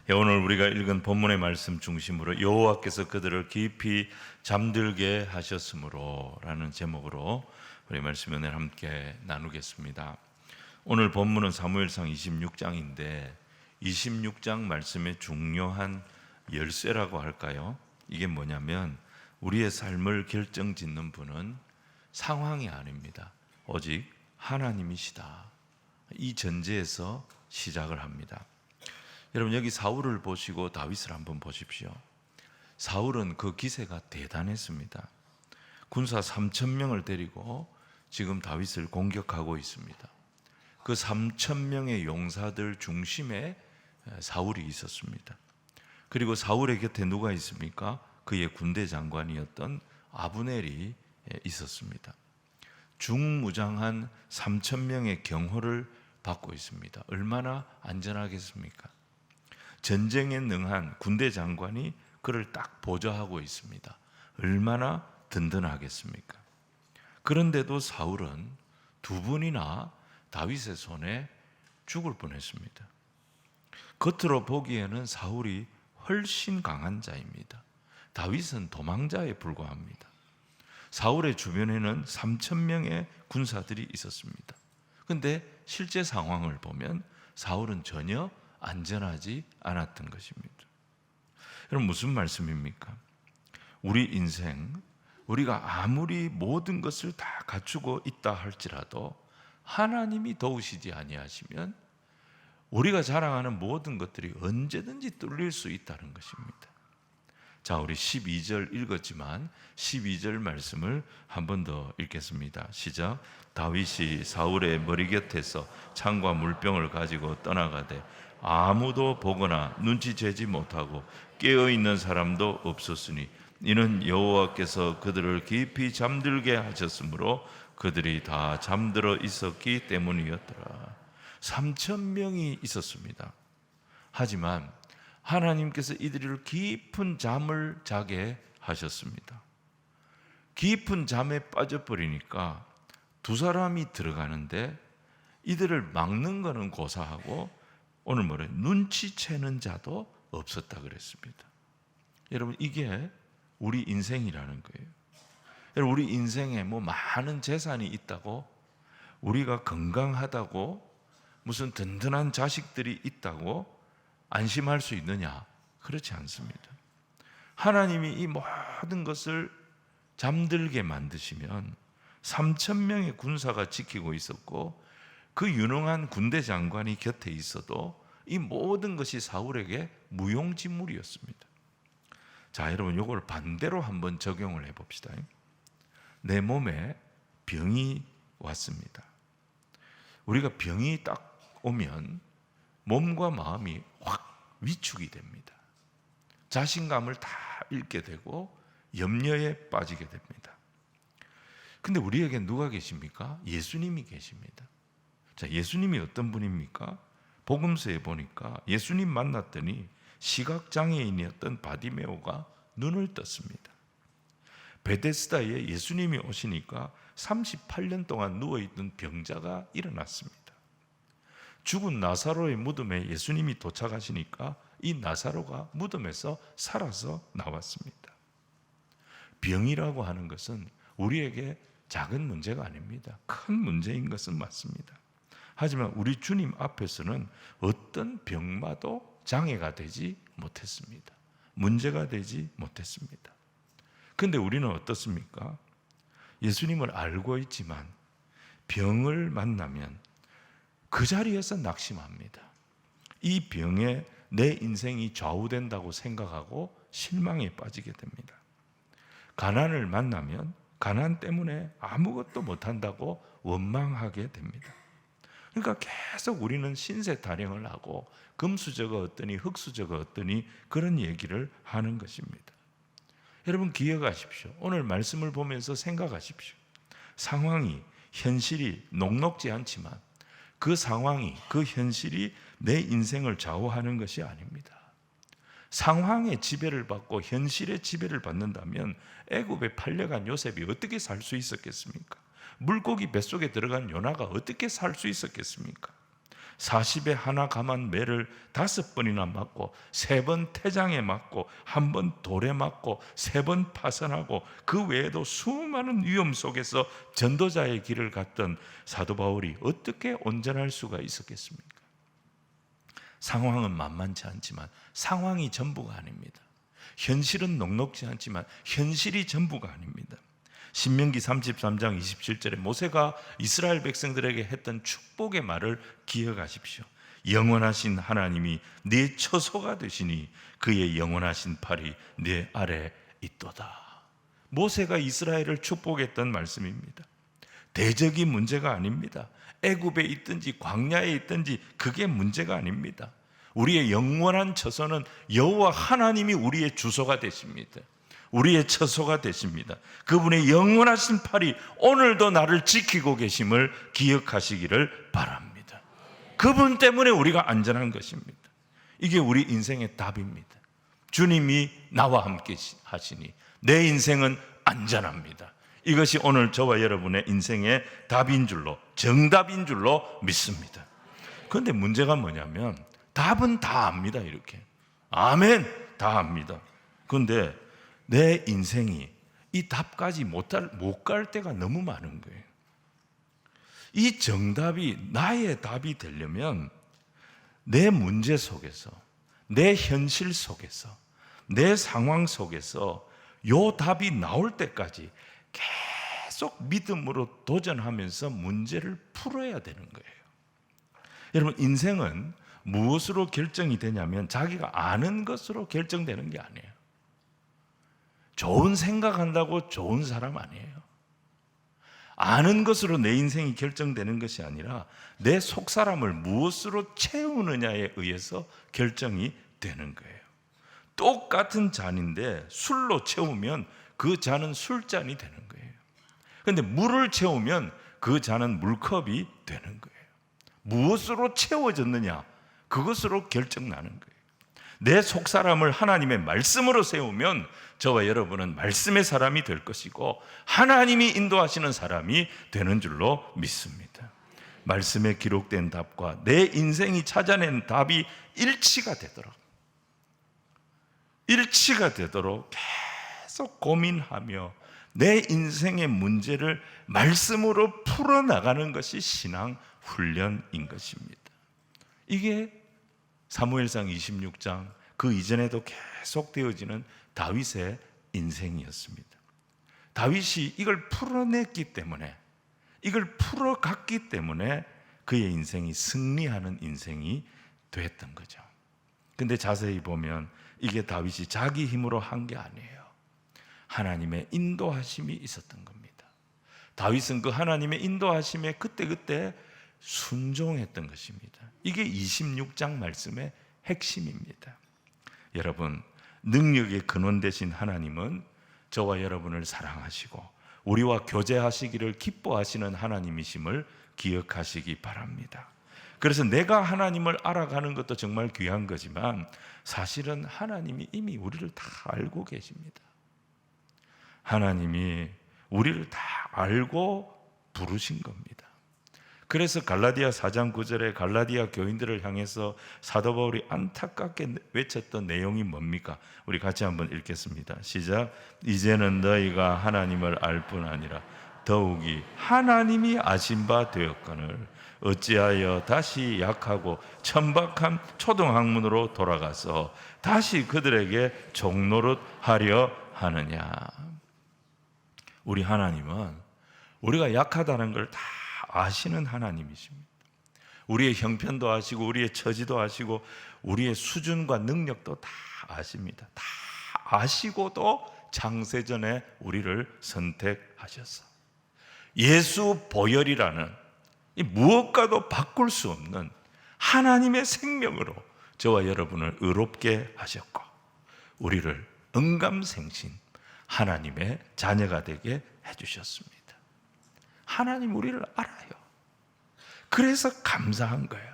오늘 우리가 읽은 본문의 말씀 중심으로 여호와께서 그들을 깊이 잠들게 하셨으므로 라는 제목으로 우리 말씀 은혜를 함께 나누겠습니다. 오늘 본문은 사무엘상 26장인데 26장 말씀의 중요한 열쇠라고 할까요? 이게 뭐냐면 우리의 삶을 결정짓는 분은 상황이 아닙니다. 오직 하나님이시다. 이 전제에서 시작을 합니다. 여러분, 여기 사울을 보시고 다윗을 한번 보십시오. 사울은 그 기세가 대단했습니다. 군사 3,000명을 데리고 지금 다윗을 공격하고 있습니다. 그 3,000명의 용사들 중심에 사울이 있었습니다. 그리고 사울의 곁에 누가 있습니까? 그의 군대 장관이었던 아브넬이 있었습니다. 중무장한 3,000명의 경호를 받고 있습니다. 얼마나 안전하겠습니까? 전쟁에 능한 군대 장관이 그를 딱 보좌하고 있습니다. 얼마나 든든하겠습니까? 그런데도 사울은 두 번이나 다윗의 손에 죽을 뻔했습니다. 겉으로 보기에는 사울이 훨씬 강한 자입니다. 다윗은 도망자에 불과합니다. 사울의 주변에는 3,000명의 군사들이 있었습니다. 그런데 실제 상황을 보면 사울은 전혀 안전하지 않았던 것입니다. 여러분, 무슨 말씀입니까? 우리 인생, 우리가 아무리 모든 것을 다 갖추고 있다 할지라도 하나님이 도우시지 아니하시면 우리가 자랑하는 모든 것들이 언제든지 뚫릴 수 있다는 것입니다. 자, 우리 12절 읽었지만 12절 말씀을 한 번 더 읽겠습니다. 시작. 다윗이 사울의 머리 곁에서 창과 물병을 가지고 떠나가되 아무도 보거나 눈치채지 못하고 깨어있는 사람도 없었으니 이는 여호와께서 그들을 깊이 잠들게 하셨으므로 그들이 다 잠들어 있었기 때문이었더라. 3,000명이 있었습니다. 하지만 하나님께서 이들을 깊은 잠을 자게 하셨습니다. 깊은 잠에 빠져버리니까 두 사람이 들어가는데 이들을 막는 것은 고사하고 오늘 뭐래? 눈치채는 자도 없었다 그랬습니다. 여러분, 이게 우리 인생이라는 거예요. 여러분, 우리 인생에 뭐 많은 재산이 있다고, 우리가 건강하다고, 무슨 든든한 자식들이 있다고 안심할 수 있느냐? 그렇지 않습니다. 하나님이 이 모든 것을 잠들게 만드시면 3,000명의 군사가 지키고 있었고 그 유능한 군대 장관이 곁에 있어도 이 모든 것이 사울에게 무용지물이었습니다. 자, 여러분, 이걸 반대로 한번 적용을 해봅시다. 내 몸에 병이 왔습니다. 우리가 병이 딱 오면 몸과 마음이 확 위축이 됩니다. 자신감을 다 잃게 되고 염려에 빠지게 됩니다. 근데 우리에게 누가 계십니까? 예수님이 계십니다. 자, 예수님이 어떤 분입니까? 복음서에 보니까 예수님 만났더니 시각장애인이었던 바디메오가 눈을 떴습니다. 베데스다에 예수님이 오시니까 38년 동안 누워있던 병자가 일어났습니다. 죽은 나사로의 무덤에 예수님이 도착하시니까 이 나사로가 무덤에서 살아서 나왔습니다. 병이라고 하는 것은 우리에게 작은 문제가 아닙니다. 큰 문제인 것은 맞습니다. 하지만 우리 주님 앞에서는 어떤 병마도 장애가 되지 못했습니다. 문제가 되지 못했습니다. 그런데 우리는 어떻습니까? 예수님을 알고 있지만 병을 만나면 그 자리에서 낙심합니다. 이 병에 내 인생이 좌우된다고 생각하고 실망에 빠지게 됩니다. 가난을 만나면 가난 때문에 아무것도 못한다고 원망하게 됩니다. 그러니까 계속 우리는 신세 타령을 하고 금수저가 어떠니 흙수저가 어떠니 그런 얘기를 하는 것입니다. 여러분, 기억하십시오. 오늘 말씀을 보면서 생각하십시오. 상황이, 현실이 녹록지 않지만 그 상황이, 그 현실이 내 인생을 좌우하는 것이 아닙니다. 상황의 지배를 받고 현실의 지배를 받는다면 애굽에 팔려간 요셉이 어떻게 살 수 있었겠습니까? 물고기 뱃속에 들어간 요나가 어떻게 살 수 있었겠습니까? 40에 하나 감한 매를 5번이나 맞고 3번 태장에 맞고 1번 돌에 맞고 3번 파선하고 그 외에도 수많은 위험 속에서 전도자의 길을 갔던 사도 바울이 어떻게 온전할 수가 있었겠습니까? 상황은 만만치 않지만 상황이 전부가 아닙니다. 현실은 녹록지 않지만 현실이 전부가 아닙니다. 신명기 33장 27절에 모세가 이스라엘 백성들에게 했던 축복의 말을 기억하십시오. 영원하신 하나님이 네 처소가 되시니 그의 영원하신 팔이 네 아래 있도다. 모세가 이스라엘을 축복했던 말씀입니다. 대적이 문제가 아닙니다. 애굽에 있든지 광야에 있든지 그게 문제가 아닙니다. 우리의 영원한 처소는 여호와 하나님이 우리의 주소가 되십니다. 우리의 처소가 되십니다. 그분의 영원하신 팔이 오늘도 나를 지키고 계심을 기억하시기를 바랍니다. 그분 때문에 우리가 안전한 것입니다. 이게 우리 인생의 답입니다. 주님이 나와 함께 하시니 내 인생은 안전합니다. 이것이 오늘 저와 여러분의 인생의 답인 줄로, 정답인 줄로 믿습니다. 그런데 문제가 뭐냐면 답은 다 압니다. 이렇게 아멘, 다 압니다. 그런데 내 인생이 이 답까지 못 갈 때가 너무 많은 거예요. 이 정답이 나의 답이 되려면 내 문제 속에서, 내 현실 속에서, 내 상황 속에서 요 답이 나올 때까지 계속 믿음으로 도전하면서 문제를 풀어야 되는 거예요. 여러분, 인생은 무엇으로 결정이 되냐면 자기가 아는 것으로 결정되는 게 아니에요. 좋은 생각한다고 좋은 사람 아니에요. 아는 것으로 내 인생이 결정되는 것이 아니라 내 속사람을 무엇으로 채우느냐에 의해서 결정이 되는 거예요. 똑같은 잔인데 술로 채우면 그 잔은 술잔이 되는 거예요. 그런데 물을 채우면 그 잔은 물컵이 되는 거예요. 무엇으로 채워졌느냐, 그것으로 결정나는 거예요. 내 속사람을 하나님의 말씀으로 세우면 저와 여러분은 말씀의 사람이 될 것이고 하나님이 인도하시는 사람이 되는 줄로 믿습니다. 말씀에 기록된 답과 내 인생이 찾아낸 답이 일치가 되도록 계속 고민하며 내 인생의 문제를 말씀으로 풀어나가는 것이 신앙 훈련인 것입니다. 이게 사무엘상 26장 그 이전에도 계속 되어지는 다윗의 인생이었습니다. 다윗이 이걸 풀어냈기 때문에, 이걸 풀어갔기 때문에 그의 인생이 승리하는 인생이 됐던 거죠. 근데 자세히 보면 이게 다윗이 자기 힘으로 한 게 아니에요. 하나님의 인도하심이 있었던 겁니다. 다윗은 그 하나님의 인도하심에 그때그때 순종했던 것입니다. 이게 26장 말씀의 핵심입니다. 여러분, 능력의 근원 되신 하나님은 저와 여러분을 사랑하시고 우리와 교제하시기를 기뻐하시는 하나님이심을 기억하시기 바랍니다. 그래서 내가 하나님을 알아가는 것도 정말 귀한 거지만 사실은 하나님이 이미 우리를 다 알고 계십니다. 하나님이 우리를 다 알고 부르신 겁니다. 그래서 갈라디아 4장 9절에 갈라디아 교인들을 향해서 사도 바울이 안타깝게 외쳤던 내용이 뭡니까? 우리 같이 한번 읽겠습니다. 시작. 이제는 너희가 하나님을 알 뿐 아니라 더욱이 하나님이 아신 바 되었거늘 어찌하여 다시 약하고 천박한 초등학문으로 돌아가서 다시 그들에게 종노릇 하려 하느냐. 우리 하나님은 우리가 약하다는 걸 다 아시는 하나님이십니다. 우리의 형편도 아시고 우리의 처지도 아시고 우리의 수준과 능력도 다 아십니다. 다 아시고도 창세전에 우리를 선택하셨어. 예수 보혈이라는 이 무엇과도 바꿀 수 없는 하나님의 생명으로 저와 여러분을 의롭게 하셨고 우리를 응감생신 하나님의 자녀가 되게 해주셨습니다. 하나님 우리를 알아요. 그래서 감사한 거예요.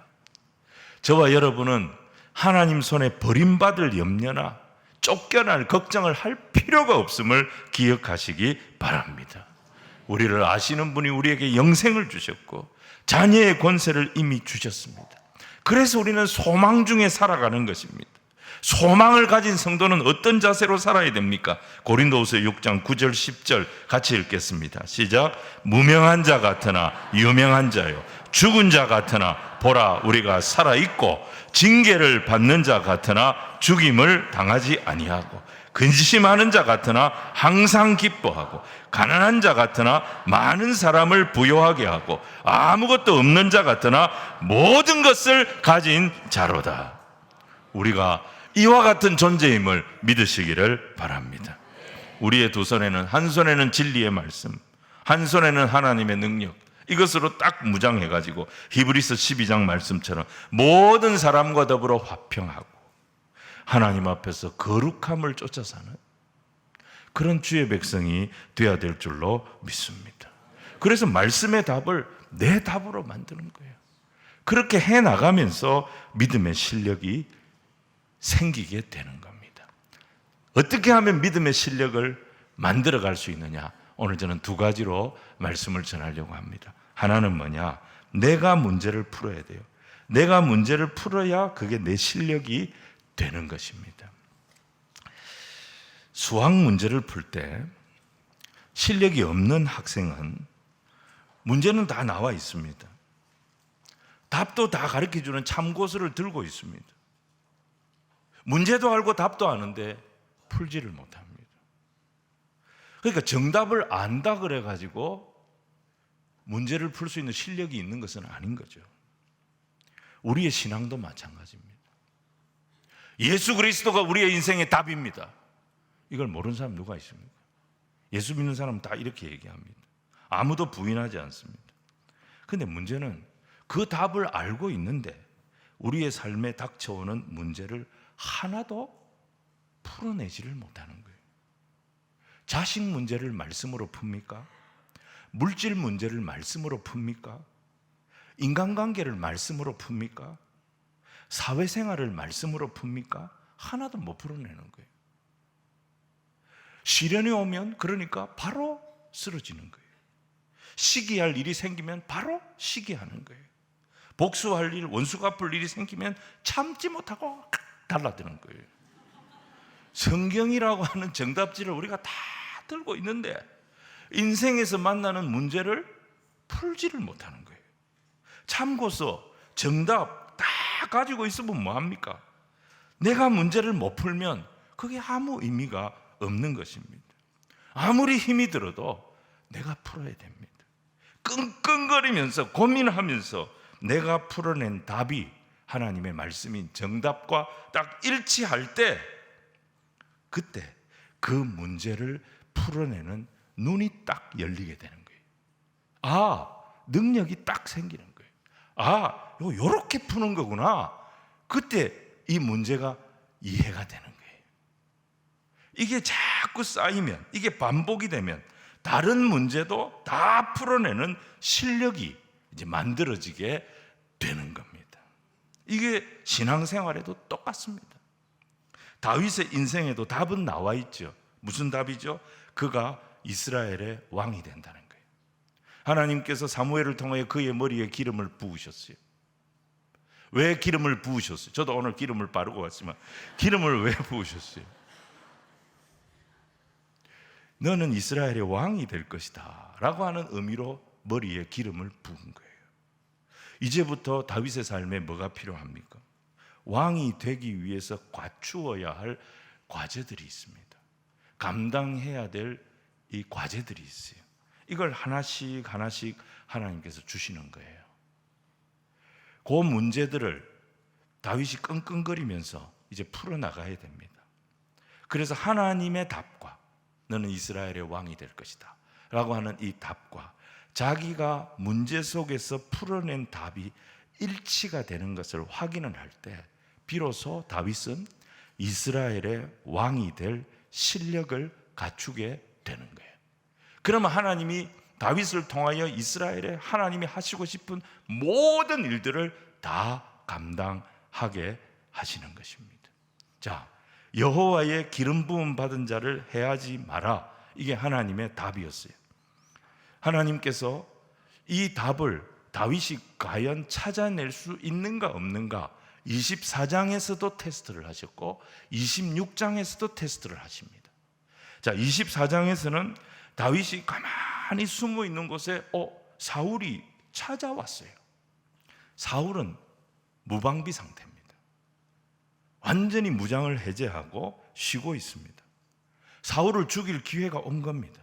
저와 여러분은 하나님 손에 버림받을 염려나 쫓겨날 걱정을 할 필요가 없음을 기억하시기 바랍니다. 우리를 아시는 분이 우리에게 영생을 주셨고 자녀의 권세를 이미 주셨습니다. 그래서 우리는 소망 중에 살아가는 것입니다. 소망을 가진 성도는 어떤 자세로 살아야 됩니까? 고린도후서 6장 9절 10절 같이 읽겠습니다. 시작. 무명한 자 같으나 유명한 자요, 죽은 자 같으나 보라 우리가 살아있고, 징계를 받는 자 같으나 죽임을 당하지 아니하고, 근심하는 자 같으나 항상 기뻐하고, 가난한 자 같으나 많은 사람을 부요하게 하고, 아무것도 없는 자 같으나 모든 것을 가진 자로다. 우리가 이와 같은 존재임을 믿으시기를 바랍니다. 우리의 두 손에는, 한 손에는 진리의 말씀, 한 손에는 하나님의 능력, 이것으로 딱 무장해가지고 히브리서 12장 말씀처럼 모든 사람과 더불어 화평하고 하나님 앞에서 거룩함을 쫓아 사는 그런 주의 백성이 되어야 될 줄로 믿습니다. 그래서 말씀의 답을 내 답으로 만드는 거예요. 그렇게 해나가면서 믿음의 실력이 생기게 되는 겁니다. 어떻게 하면 믿음의 실력을 만들어갈 수 있느냐? 오늘 저는 두 가지로 말씀을 전하려고 합니다. 하나는 뭐냐? 내가 문제를 풀어야 돼요. 내가 문제를 풀어야 그게 내 실력이 되는 것입니다. 수학 문제를 풀 때 실력이 없는 학생은 문제는 다 나와 있습니다. 답도 다 가르쳐주는 참고서를 들고 있습니다. 문제도 알고 답도 아는데 풀지를 못합니다. 그러니까 정답을 안다 그래가지고 문제를 풀 수 있는 실력이 있는 것은 아닌 거죠. 우리의 신앙도 마찬가지입니다. 예수 그리스도가 우리의 인생의 답입니다. 이걸 모르는 사람 누가 있습니까? 예수 믿는 사람은 다 이렇게 얘기합니다. 아무도 부인하지 않습니다. 그런데 문제는 그 답을 알고 있는데 우리의 삶에 닥쳐오는 문제를 하나도 풀어내지를 못하는 거예요. 자식 문제를 말씀으로 풉니까? 물질 문제를 말씀으로 풉니까? 인간관계를 말씀으로 풉니까? 사회생활을 말씀으로 풉니까? 하나도 못 풀어내는 거예요. 시련이 오면 그러니까 바로 쓰러지는 거예요. 시기할 일이 생기면 바로 시기하는 거예요. 복수할 일, 원수 갚을 일이 생기면 참지 못하고 달라드는 거예요. 성경이라고 하는 정답지를 우리가 다 들고 있는데 인생에서 만나는 문제를 풀지를 못하는 거예요. 참고서, 정답 다 가지고 있으면 뭐합니까? 내가 문제를 못 풀면 그게 아무 의미가 없는 것입니다. 아무리 힘이 들어도 내가 풀어야 됩니다. 끙끙거리면서 고민하면서 내가 풀어낸 답이 하나님의 말씀인 정답과 딱 일치할 때 그때 그 문제를 풀어내는 눈이 딱 열리게 되는 거예요. 아, 능력이 딱 생기는 거예요. 아, 요렇게 푸는 거구나. 그때 이 문제가 이해가 되는 거예요. 이게 자꾸 쌓이면, 이게 반복이 되면 다른 문제도 다 풀어내는 실력이 이제 만들어지게 되는 겁니다. 이게 신앙생활에도 똑같습니다. 다윗의 인생에도 답은 나와 있죠. 무슨 답이죠? 그가 이스라엘의 왕이 된다는 거예요. 하나님께서 사무엘을 통하여 그의 머리에 기름을 부으셨어요. 왜 기름을 부으셨어요? 저도 오늘 기름을 바르고 왔지만 기름을 왜 부으셨어요? 너는 이스라엘의 왕이 될 것이다 라고 하는 의미로 머리에 기름을 부은 거예요. 이제부터 다윗의 삶에 뭐가 필요합니까? 왕이 되기 위해서 갖추어야 할 과제들이 있습니다. 감당해야 될 이 과제들이 있어요. 이걸 하나씩 하나씩 하나님께서 주시는 거예요. 그 문제들을 다윗이 끙끙거리면서 이제 풀어나가야 됩니다. 그래서 하나님의 답과 너는 이스라엘의 왕이 될 것이다 라고 하는 이 답과 자기가 문제 속에서 풀어낸 답이 일치가 되는 것을 확인을 할 때 비로소 다윗은 이스라엘의 왕이 될 실력을 갖추게 되는 거예요. 그러면 하나님이 다윗을 통하여 이스라엘에 하나님이 하시고 싶은 모든 일들을 다 감당하게 하시는 것입니다. 자, 여호와의 기름 부음 받은 자를 해하지 마라. 이게 하나님의 답이었어요. 하나님께서 이 답을 다윗이 과연 찾아낼 수 있는가 없는가 24장에서도 테스트를 하셨고 26장에서도 테스트를 하십니다. 자, 24장에서는 다윗이 가만히 숨어 있는 곳에 사울이 찾아왔어요. 사울은 무방비 상태입니다. 완전히 무장을 해제하고 쉬고 있습니다. 사울을 죽일 기회가 온 겁니다.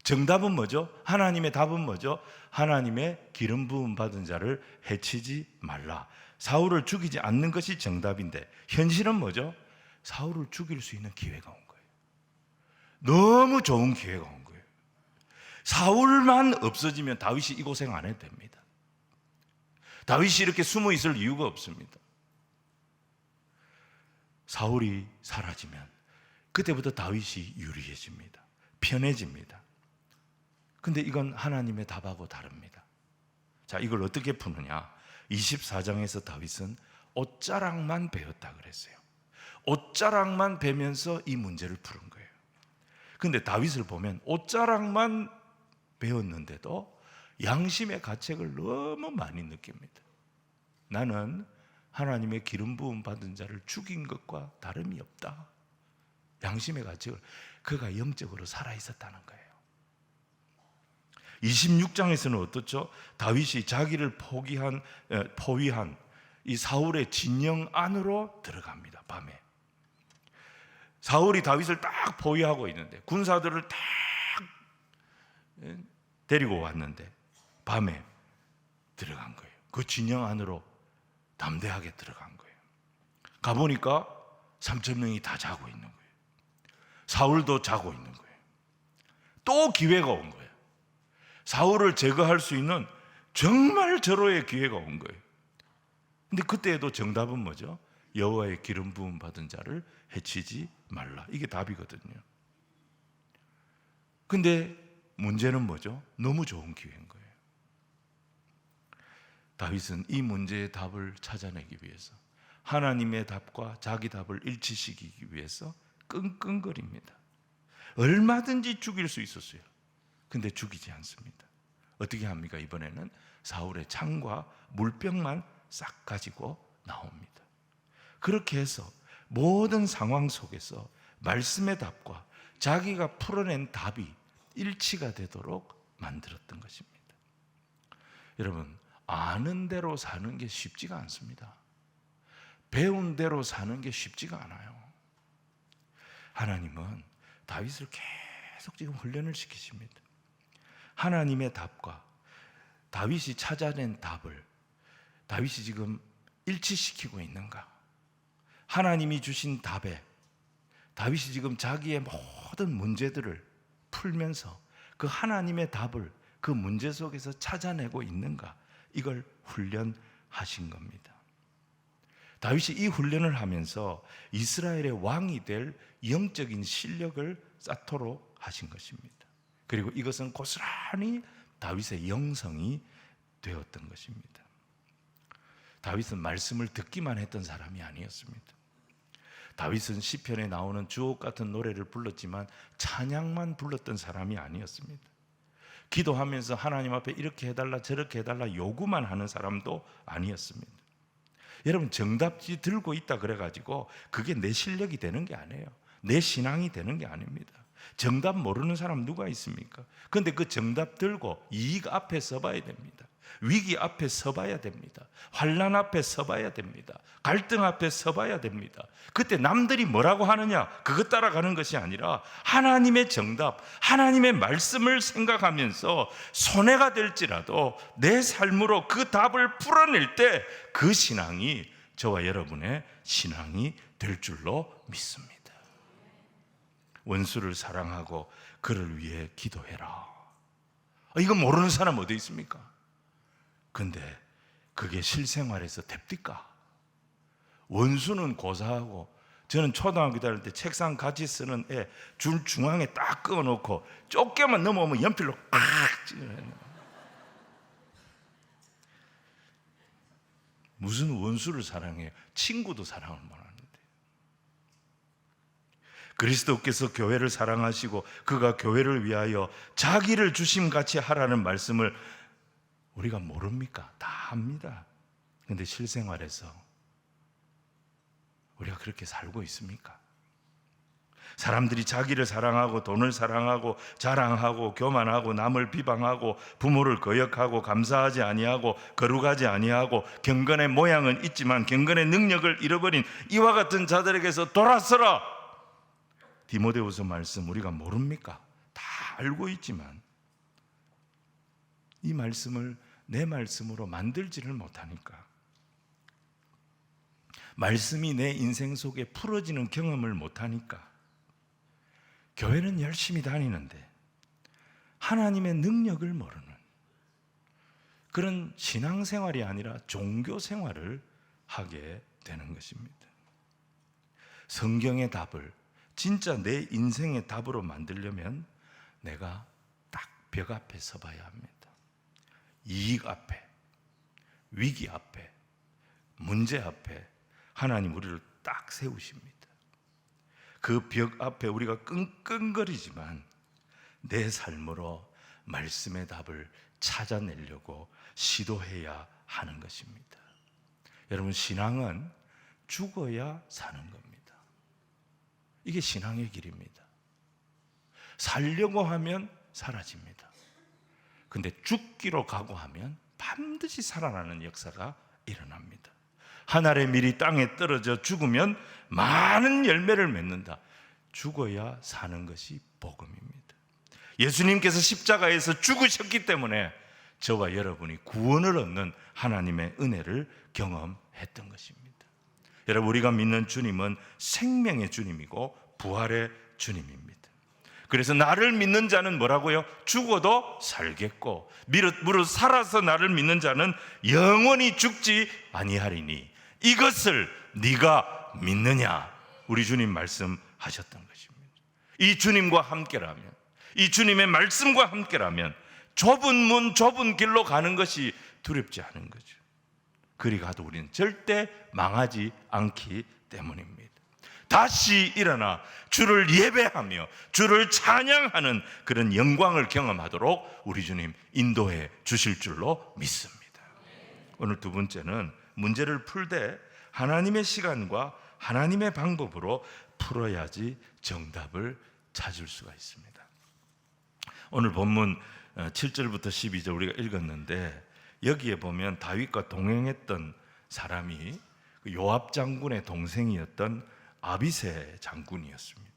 정답은 뭐죠? 하나님의 답은 뭐죠? 하나님의 기름 부음 받은 자를 해치지 말라. 사울을 죽이지 않는 것이 정답인데 현실은 뭐죠? 사울을 죽일 수 있는 기회가 온 거예요. 너무 좋은 기회가 온 거예요. 사울만 없어지면 다윗이 이 고생 안 해도 됩니다. 다윗이 이렇게 숨어 있을 이유가 없습니다. 사울이 사라지면 그때부터 다윗이 유리해집니다. 편해집니다. 근데 이건 하나님의 답하고 다릅니다. 자, 이걸 어떻게 푸느냐? 24장에서 다윗은 옷자락만 배웠다 그랬어요. 옷자락만 배면서 이 문제를 푸는 거예요. 근데 다윗을 보면 옷자락만 배웠는데도 양심의 가책을 너무 많이 느낍니다. 나는 하나님의 기름 부음 받은 자를 죽인 것과 다름이 없다. 양심의 가책을, 그가 영적으로 살아 있었다는 거예요. 26장에서는 어떻죠? 다윗이 자기를 포위한 이 사울의 진영 안으로 들어갑니다. 밤에 사울이 다윗을 딱 포위하고 있는데 군사들을 딱 데리고 왔는데 밤에 들어간 거예요. 그 진영 안으로 담대하게 들어간 거예요. 가보니까 3,000명이 다 자고 있는 거예요. 사울도 자고 있는 거예요. 또 기회가 온 거예요. 사울을 제거할 수 있는 정말 절호의 기회가 온 거예요. 근데 그때에도 정답은 뭐죠? 여호와의 기름 부음 받은 자를 해치지 말라. 이게 답이거든요. 근데 문제는 뭐죠? 너무 좋은 기회인 거예요. 다윗은 이 문제의 답을 찾아내기 위해서 하나님의 답과 자기 답을 일치시키기 위해서 끙끙거립니다. 얼마든지 죽일 수 있었어요. 근데 죽이지 않습니다. 어떻게 합니까? 이번에는 사울의 창과 물병만 싹 가지고 나옵니다. 그렇게 해서 모든 상황 속에서 말씀의 답과 자기가 풀어낸 답이 일치가 되도록 만들었던 것입니다. 여러분, 아는 대로 사는 게 쉽지가 않습니다. 배운 대로 사는 게 쉽지가 않아요. 하나님은 다윗을 계속 지금 훈련을 시키십니다. 하나님의 답과 다윗이 찾아낸 답을 다윗이 지금 일치시키고 있는가? 하나님이 주신 답에 다윗이 지금 자기의 모든 문제들을 풀면서 그 하나님의 답을 그 문제 속에서 찾아내고 있는가? 이걸 훈련하신 겁니다. 다윗이 이 훈련을 하면서 이스라엘의 왕이 될 영적인 실력을 쌓도록 하신 것입니다. 그리고 이것은 고스란히 다윗의 영성이 되었던 것입니다. 다윗은 말씀을 듣기만 했던 사람이 아니었습니다. 다윗은 시편에 나오는 주옥 같은 노래를 불렀지만 찬양만 불렀던 사람이 아니었습니다. 기도하면서 하나님 앞에 이렇게 해달라 저렇게 해달라 요구만 하는 사람도 아니었습니다. 여러분, 정답지 들고 있다 그래가지고 그게 내 실력이 되는 게 아니에요. 내 신앙이 되는 게 아닙니다. 정답 모르는 사람 누가 있습니까? 그런데 그 정답 들고 이익 앞에 서봐야 됩니다. 위기 앞에 서봐야 됩니다. 환난 앞에 서봐야 됩니다. 갈등 앞에 서봐야 됩니다. 그때 남들이 뭐라고 하느냐 그것 따라가는 것이 아니라 하나님의 정답, 하나님의 말씀을 생각하면서 손해가 될지라도 내 삶으로 그 답을 풀어낼 때 그 신앙이 저와 여러분의 신앙이 될 줄로 믿습니다. 원수를 사랑하고 그를 위해 기도해라. 이거 모르는 사람 어디 있습니까? 근데 그게 실생활에서 됩니까? 원수는 고사하고, 저는 초등학교 다닐 때 책상 같이 쓰는 애 줄 중앙에 딱 끄어놓고 좁게만 넘어오면 연필로 팍 찌르는. 무슨 원수를 사랑해요? 친구도 사랑을 못하는데. 그리스도께서 교회를 사랑하시고 그가 교회를 위하여 자기를 주심같이 하라는 말씀을 우리가 모릅니까? 다 합니다. 그런데 실생활에서 우리가 그렇게 살고 있습니까? 사람들이 자기를 사랑하고 돈을 사랑하고 자랑하고 교만하고 남을 비방하고 부모를 거역하고 감사하지 아니하고 거룩하지 아니하고 경건의 모양은 있지만 경건의 능력을 잃어버린 이와 같은 자들에게서 돌아서라. 디모데후서 말씀 우리가 모릅니까? 다 알고 있지만 이 말씀을 내 말씀으로 만들지를 못하니까, 말씀이 내 인생 속에 풀어지는 경험을 못하니까 교회는 열심히 다니는데 하나님의 능력을 모르는 그런 신앙생활이 아니라 종교생활을 하게 되는 것입니다. 성경의 답을 진짜 내 인생의 답으로 만들려면 내가 딱 벽 앞에 서봐야 합니다. 이익 앞에, 위기 앞에, 문제 앞에 하나님 우리를 딱 세우십니다. 그 벽 앞에 우리가 끙끙거리지만 내 삶으로 말씀의 답을 찾아내려고 시도해야 하는 것입니다. 여러분, 신앙은 죽어야 사는 겁니다. 이게 신앙의 길입니다. 살려고 하면 사라집니다. 근데 죽기로 각오하면 반드시 살아나는 역사가 일어납니다. 한 알의 밀이 땅에 떨어져 죽으면 많은 열매를 맺는다. 죽어야 사는 것이 복음입니다. 예수님께서 십자가에서 죽으셨기 때문에 저와 여러분이 구원을 얻는 하나님의 은혜를 경험했던 것입니다. 여러분, 우리가 믿는 주님은 생명의 주님이고 부활의 주님입니다. 그래서 나를 믿는 자는 뭐라고요? 죽어도 살겠고 무릇 살아서 나를 믿는 자는 영원히 죽지 아니하리니 이것을 네가 믿느냐? 우리 주님 말씀하셨던 것입니다. 이 주님과 함께라면, 이 주님의 말씀과 함께라면 좁은 문 좁은 길로 가는 것이 두렵지 않은 거죠. 그리 가도 우리는 절대 망하지 않기 때문입니다. 다시 일어나 주를 예배하며 주를 찬양하는 그런 영광을 경험하도록 우리 주님 인도해 주실 줄로 믿습니다. 오늘 두 번째는 문제를 풀되 하나님의 시간과 하나님의 방법으로 풀어야지 정답을 찾을 수가 있습니다. 오늘 본문 7절부터 12절 우리가 읽었는데, 여기에 보면 다윗과 동행했던 사람이 요압 장군의 동생이었던 아비새 장군이었습니다.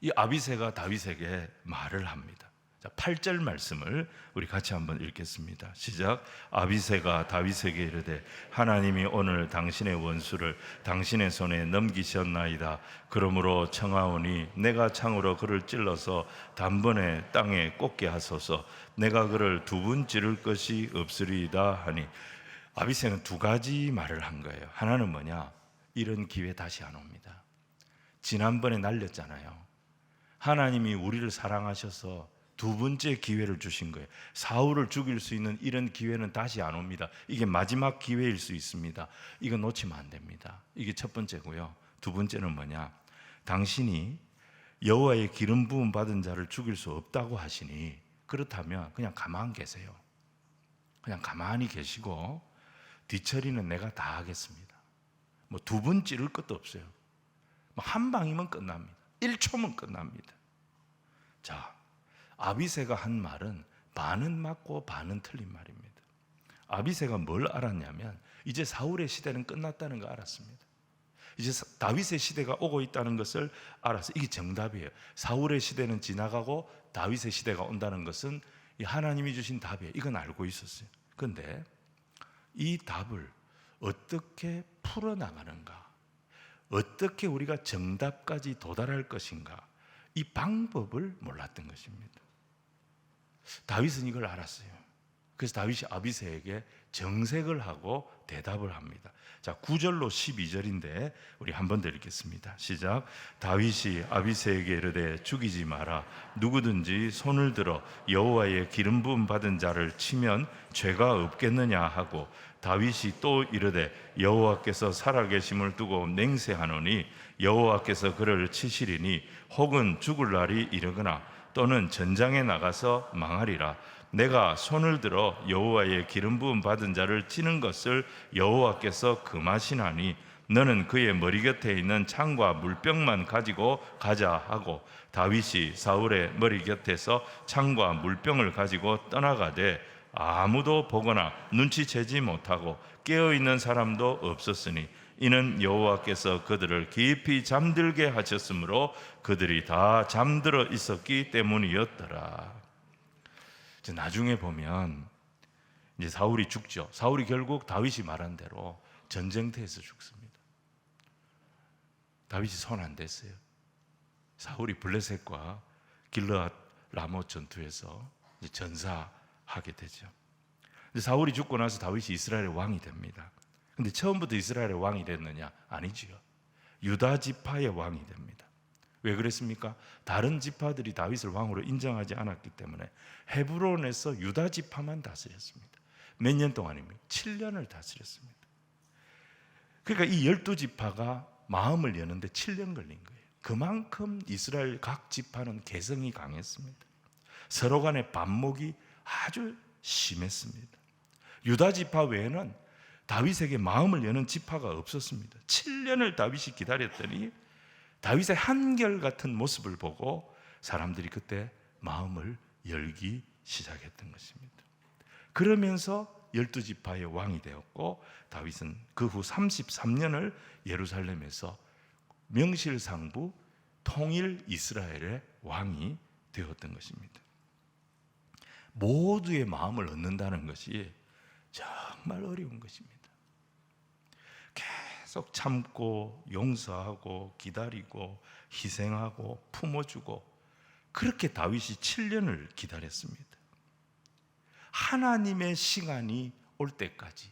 이 아비새가 다윗에게 말을 합니다. 자, 8절 말씀을 우리 같이 한번 읽겠습니다. 시작. 아비새가 다윗에게 이르되 하나님이 오늘 당신의 원수를 당신의 손에 넘기셨나이다. 그러므로 청하오니 내가 창으로 그를 찔러서 단번에 땅에 꽂게 하소서. 내가 그를 두 번 찌를 것이 없으리이다 하니, 아비새는 두 가지 말을 한 거예요. 하나는 뭐냐? 이런 기회 다시 안 옵니다. 지난번에 날렸잖아요. 하나님이 우리를 사랑하셔서 두 번째 기회를 주신 거예요. 사울을 죽일 수 있는 이런 기회는 다시 안 옵니다. 이게 마지막 기회일 수 있습니다. 이거 놓치면 안 됩니다. 이게 첫 번째고요. 두 번째는 뭐냐? 당신이 여호와의 기름 부음 받은 자를 죽일 수 없다고 하시니, 그렇다면 그냥 가만 계세요. 그냥 가만히 계시고 뒤처리는 내가 다 하겠습니다. 뭐 두 번 찌를 것도 없어요. 한 방이면 끝납니다. 1초면 끝납니다. 자, 아비새가 한 말은 반은 맞고 반은 틀린 말입니다. 아비새가 뭘 알았냐면 이제 사울의 시대는 끝났다는 거 알았습니다. 이제 다윗의 시대가 오고 있다는 것을 알아서 이게 정답이에요. 사울의 시대는 지나가고 다윗의 시대가 온다는 것은 하나님이 주신 답이에요. 이건 알고 있었어요. 그런데 이 답을 어떻게 풀어나가는가, 어떻게 우리가 정답까지 도달할 것인가, 이 방법을 몰랐던 것입니다. 다윗은 이걸 알았어요. 그래서 다윗이 아비새에게 정색을 하고 대답을 합니다. 자, 9절로 12절인데 우리 한 번 더 읽겠습니다. 시작. 다윗이 아비새에게 이르되 죽이지 마라. 누구든지 손을 들어 여호와의 기름 부음 받은 자를 치면 죄가 없겠느냐 하고, 다윗이 또 이르되 여호와께서 살아계심을 두고 맹세하노니 여호와께서 그를 치시리니 혹은 죽을 날이 이르거나 또는 전장에 나가서 망하리라. 내가 손을 들어 여호와의 기름 부음 받은 자를 치는 것을 여호와께서 금하시나니 너는 그의 머리 곁에 있는 창과 물병만 가지고 가자 하고, 다윗이 사울의 머리 곁에서 창과 물병을 가지고 떠나가되 아무도 보거나 눈치채지 못하고 깨어있는 사람도 없었으니 이는 여호와께서 그들을 깊이 잠들게 하셨으므로 그들이 다 잠들어 있었기 때문이었더라. 나중에 보면 이제 사울이 죽죠. 사울이 결국 다윗이 말한 대로 전쟁터에서 죽습니다. 다윗이 손 안 댔어요. 사울이 블레셋과 길르앗 라못 전투에서 이제 전사하게 되죠. 사울이 죽고 나서 다윗이 이스라엘의 왕이 됩니다. 근데 처음부터 이스라엘의 왕이 됐느냐? 아니지요. 유다 지파의 왕이 됩니다. 왜 그랬습니까? 다른 지파들이 다윗을 왕으로 인정하지 않았기 때문에 헤브론에서 유다 지파만 다스렸습니다. 몇 년 동안입니까? 7년을 다스렸습니다. 그러니까 이 12지파가 마음을 여는데 7년 걸린 거예요. 그만큼 이스라엘 각 지파는 개성이 강했습니다. 서로 간의 반목이 아주 심했습니다. 유다 지파 외에는 다윗에게 마음을 여는 지파가 없었습니다. 7년을 다윗이 기다렸더니 다윗의 한결같은 모습을 보고 사람들이 그때 마음을 열기 시작했던 것입니다. 그러면서 12지파의 왕이 되었고, 다윗은 그 후 33년을 예루살렘에서 명실상부 통일 이스라엘의 왕이 되었던 것입니다. 모두의 마음을 얻는다는 것이 정말 어려운 것입니다. 계속 참고 용서하고 기다리고 희생하고 품어주고, 그렇게 다윗이 7년을 기다렸습니다. 하나님의 시간이 올 때까지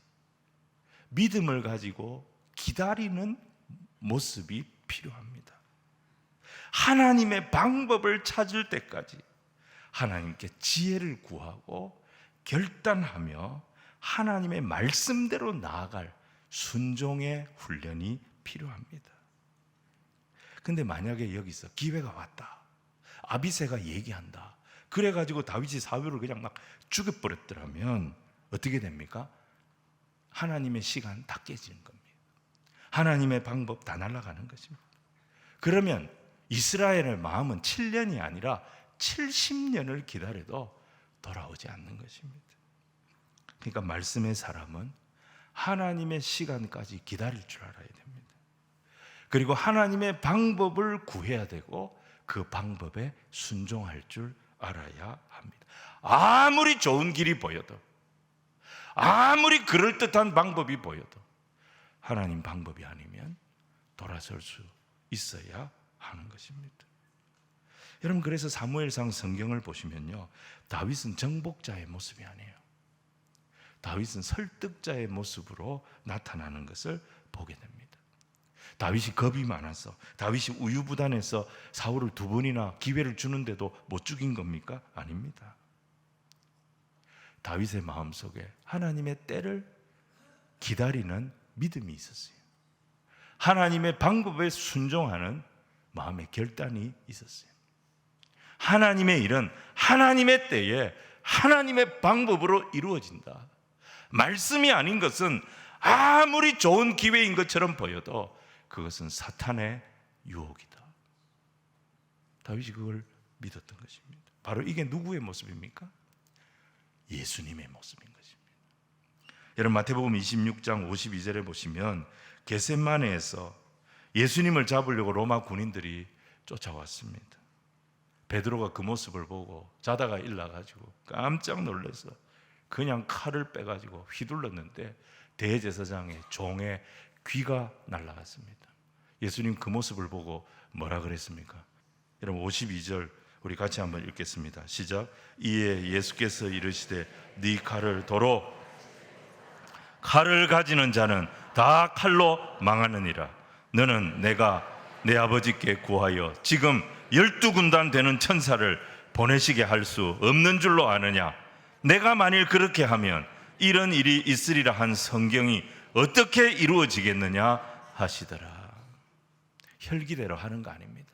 믿음을 가지고 기다리는 모습이 필요합니다. 하나님의 방법을 찾을 때까지 하나님께 지혜를 구하고 결단하며 하나님의 말씀대로 나아갈 순종의 훈련이 필요합니다. 근데 만약에 여기서 기회가 왔다, 아비새가 얘기한다, 그래가지고 다윗이 사울을 그냥 막 죽여버렸더라면 어떻게 됩니까? 하나님의 시간 다 깨지는 겁니다. 하나님의 방법 다 날아가는 것입니다. 그러면 이스라엘의 마음은 7년이 아니라 70년을 기다려도 돌아오지 않는 것입니다. 그러니까 말씀의 사람은 하나님의 시간까지 기다릴 줄 알아야 됩니다. 그리고 하나님의 방법을 구해야 되고 그 방법에 순종할 줄 알아야 합니다. 아무리 좋은 길이 보여도, 아무리 그럴듯한 방법이 보여도 하나님 방법이 아니면 돌아설 수 있어야 하는 것입니다. 여러분, 그래서 사무엘상 성경을 보시면요, 다윗은 정복자의 모습이 아니에요. 다윗은 설득자의 모습으로 나타나는 것을 보게 됩니다. 다윗이 겁이 많아서, 다윗이 우유부단해서 사울을 2번이나 기회를 주는데도 못 죽인 겁니까? 아닙니다. 다윗의 마음속에 하나님의 때를 기다리는 믿음이 있었어요. 하나님의 방법에 순종하는 마음의 결단이 있었어요. 하나님의 일은 하나님의 때에 하나님의 방법으로 이루어진다. 말씀이 아닌 것은 아무리 좋은 기회인 것처럼 보여도 그것은 사탄의 유혹이다. 다윗이 그걸 믿었던 것입니다. 바로 이게 누구의 모습입니까? 예수님의 모습인 것입니다. 여러분, 마태복음 26장 52절에 보시면 겟세마네에서 예수님을 잡으려고 로마 군인들이 쫓아왔습니다. 베드로가 그 모습을 보고 자다가 일어나가지고 깜짝 놀라서 그냥 칼을 빼가지고 휘둘렀는데 대제사장의 종의 귀가 날아갔습니다. 예수님 그 모습을 보고 뭐라 그랬습니까? 여러분, 52절 우리 같이 한번 읽겠습니다. 시작. 이에 예수께서 이르시되 네 칼을 도로, 칼을 가지는 자는 다 칼로 망하느니라. 너는 내가 내 아버지께 구하여 지금 12군단 되는 천사를 보내시게 할 수 없는 줄로 아느냐? 내가 만일 그렇게 하면 이런 일이 있으리라 한 성경이 어떻게 이루어지겠느냐 하시더라. 혈기대로 하는 거 아닙니다.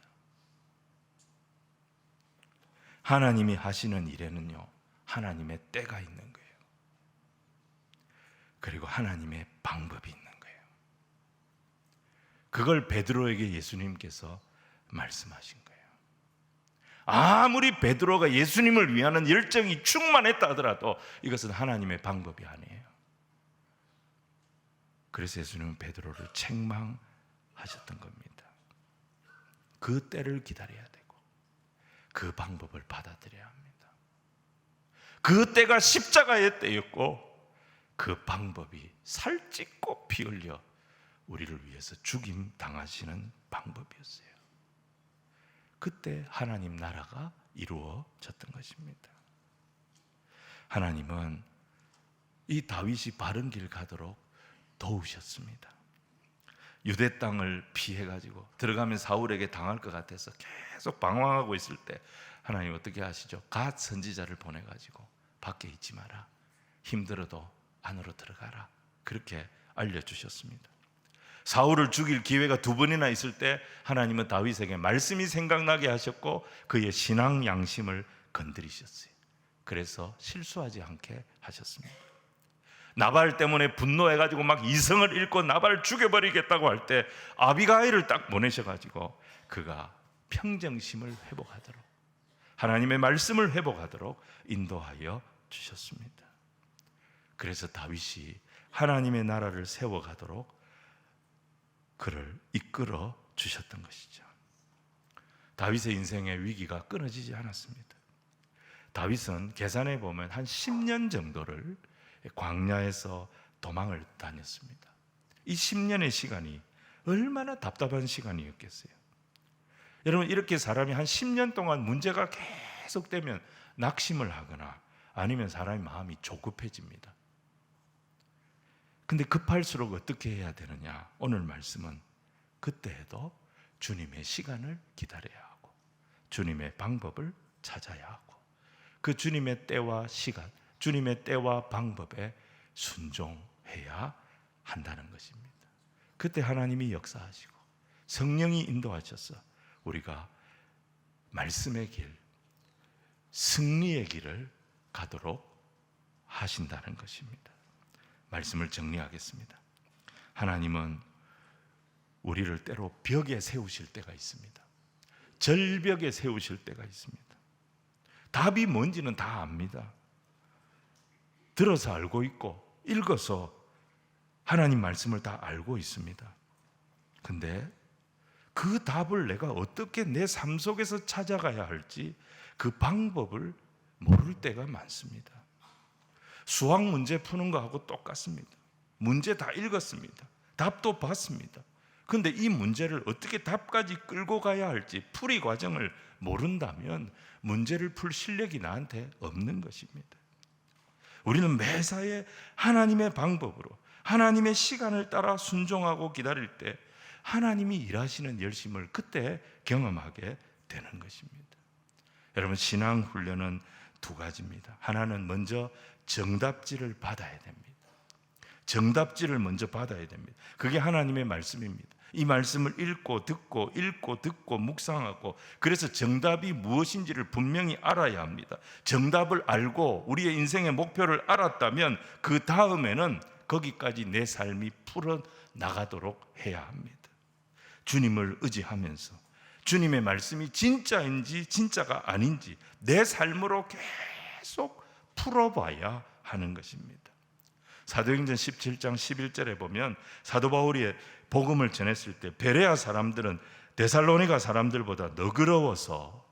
하나님이 하시는 일에는요, 하나님의 때가 있는 거예요. 그리고 하나님의 방법이 있는 거예요. 그걸 베드로에게 예수님께서 말씀하신 거예요. 아무리 베드로가 예수님을 위하는 열정이 충만했다 하더라도 이것은 하나님의 방법이 아니에요. 그래서 예수님은 베드로를 책망하셨던 겁니다. 그 때를 기다려야 되고 그 방법을 받아들여야 합니다. 그 때가 십자가의 때였고 그 방법이 살찌고 피 흘려 우리를 위해서 죽임 당하시는 방법이었어요. 그때 하나님 나라가 이루어졌던 것입니다. 하나님은 이 다윗이 바른 길 가도록 도우셨습니다. 유대 땅을 피해가지고 들어가면 사울에게 당할 것 같아서 계속 방황하고 있을 때 하나님 어떻게 하시죠? 갓 선지자를 보내가지고 밖에 있지 마라, 힘들어도 안으로 들어가라, 그렇게 알려주셨습니다. 사울을 죽일 기회가 2번이나 있을 때 하나님은 다윗에게 말씀이 생각나게 하셨고 그의 신앙 양심을 건드리셨어요. 그래서 실수하지 않게 하셨습니다. 나발 때문에 분노해가지고 막 이성을 잃고 나발을 죽여버리겠다고 할 때 아비가일을 딱 보내셔가지고 그가 평정심을 회복하도록, 하나님의 말씀을 회복하도록 인도하여 주셨습니다. 그래서 다윗이 하나님의 나라를 세워가도록 그를 이끌어 주셨던 것이죠. 다윗의 인생의 위기가 끊어지지 않았습니다. 다윗은 계산해 보면 한 10년 정도를 광야에서 도망을 다녔습니다. 이 10년의 시간이 얼마나 답답한 시간이었겠어요. 여러분, 이렇게 사람이 한 10년 동안 문제가 계속되면 낙심을 하거나 아니면 사람의 마음이 조급해집니다. 근데 급할수록 어떻게 해야 되느냐? 오늘 말씀은 그때에도 주님의 시간을 기다려야 하고 주님의 방법을 찾아야 하고 그 주님의 때와 시간, 주님의 때와 방법에 순종해야 한다는 것입니다. 그때 하나님이 역사하시고 성령이 인도하셔서 우리가 말씀의 길, 승리의 길을 가도록 하신다는 것입니다. 말씀을 정리하겠습니다. 하나님은 우리를 때로 벽에 세우실 때가 있습니다. 절벽에 세우실 때가 있습니다. 답이 뭔지는 다 압니다. 들어서 알고 있고 읽어서 하나님 말씀을 다 알고 있습니다. 근데 그 답을 내가 어떻게 내 삶 속에서 찾아가야 할지 그 방법을 모를 때가 많습니다. 수학 문제 푸는 거하고 똑같습니다. 문제 다 읽었습니다. 답도 봤습니다. 그런데 이 문제를 어떻게 답까지 끌고 가야 할지 풀이 과정을 모른다면 문제를 풀 실력이 나한테 없는 것입니다. 우리는 매사에 하나님의 방법으로 하나님의 시간을 따라 순종하고 기다릴 때 하나님이 일하시는 열심을 그때 경험하게 되는 것입니다. 여러분, 신앙 훈련은 2가지입니다. 하나는 먼저 정답지를 받아야 됩니다. 정답지를 먼저 받아야 됩니다. 그게 하나님의 말씀입니다. 이 말씀을 읽고 듣고 묵상하고 그래서 정답이 무엇인지를 분명히 알아야 합니다. 정답을 알고 우리의 인생의 목표를 알았다면 그 다음에는 거기까지 내 삶이 풀어나가도록 해야 합니다. 주님을 의지하면서 주님의 말씀이 진짜인지 진짜가 아닌지 내 삶으로 계속 풀어봐야 하는 것입니다. 사도행전 17장 11절에 보면 사도 바울이 복음을 전했을 때 베레아 사람들은 데살로니가 사람들보다 너그러워서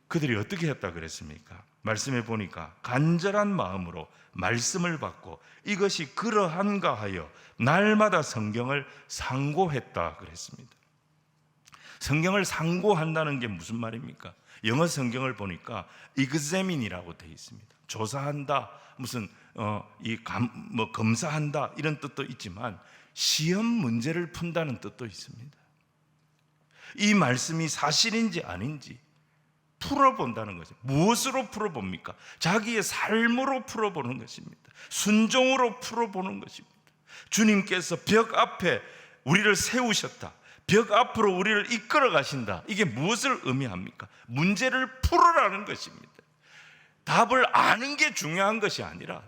그들이 어떻게 했다 그랬습니까? 말씀해 보니까 간절한 마음으로 말씀을 받고 이것이 그러한가 하여 날마다 성경을 상고했다 그랬습니다. 성경을 상고한다는 게 무슨 말입니까? 영어 성경을 보니까 examine이라고 되어 있습니다. 조사한다, 무슨 검사한다 이런 뜻도 있지만 시험 문제를 푼다는 뜻도 있습니다. 이 말씀이 사실인지 아닌지 풀어본다는 거죠. 무엇으로 풀어봅니까? 자기의 삶으로 풀어보는 것입니다. 순종으로 풀어보는 것입니다. 주님께서 벽 앞에 우리를 세우셨다. 벽 앞으로 우리를 이끌어 가신다. 이게 무엇을 의미합니까? 문제를 풀으라는 것입니다. 답을 아는 게 중요한 것이 아니라,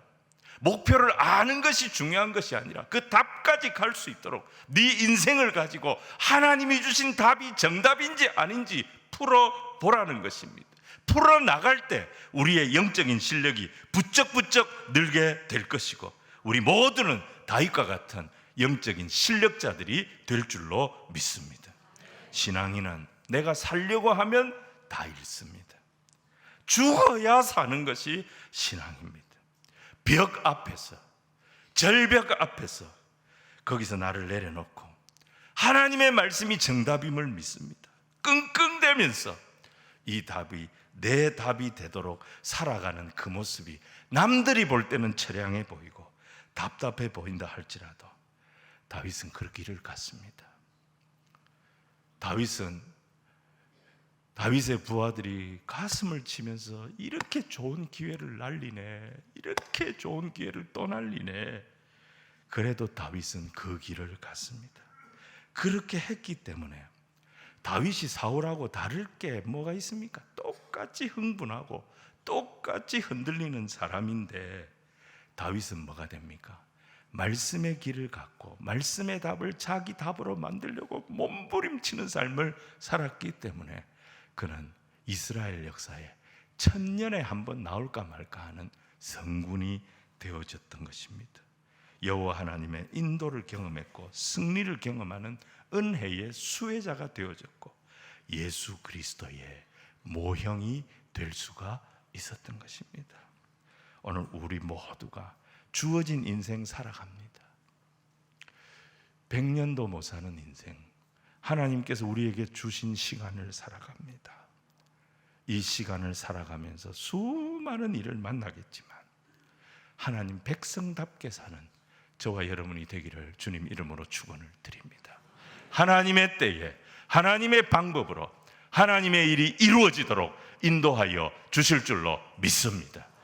목표를 아는 것이 중요한 것이 아니라 그 답까지 갈 수 있도록 네 인생을 가지고 하나님이 주신 답이 정답인지 아닌지 풀어보라는 것입니다. 풀어나갈 때 우리의 영적인 실력이 부쩍부쩍 늘게 될 것이고, 우리 모두는 다윗과 같은 영적인 실력자들이 될 줄로 믿습니다. 신앙인은 내가 살려고 하면 다 잃습니다. 죽어야 사는 것이 신앙입니다. 벽 앞에서, 절벽 앞에서 거기서 나를 내려놓고 하나님의 말씀이 정답임을 믿습니다. 끙끙대면서 이 답이 내 답이 되도록 살아가는 그 모습이 남들이 볼 때는 처량해 보이고 답답해 보인다 할지라도 다윗은 그 길을 갔습니다. 다윗의 부하들이 가슴을 치면서 이렇게 좋은 기회를 날리네, 이렇게 좋은 기회를 또 날리네. 그래도 다윗은 그 길을 갔습니다. 그렇게 했기 때문에 다윗이 사울하고 다를 게 뭐가 있습니까? 똑같이 흥분하고 똑같이 흔들리는 사람인데, 다윗은 뭐가 됩니까? 말씀의 길을 갖고 말씀의 답을 자기 답으로 만들려고 몸부림치는 삶을 살았기 때문에 그는 이스라엘 역사에 1000년에 한 번 나올까 말까 하는 성군이 되어졌던 것입니다. 여호와 하나님의 인도를 경험했고 승리를 경험하는 은혜의 수혜자가 되어졌고 예수 그리스도의 모형이 될 수가 있었던 것입니다. 오늘 우리 모두가 주어진 인생 살아갑니다. 100년도 못 사는 인생, 하나님께서 우리에게 주신 시간을 살아갑니다. 이 시간을 살아가면서 수많은 일을 만나겠지만 하나님 백성답게 사는 저와 여러분이 되기를 주님 이름으로 축원을 드립니다. 하나님의 때에 하나님의 방법으로 하나님의 일이 이루어지도록 인도하여 주실 줄로 믿습니다.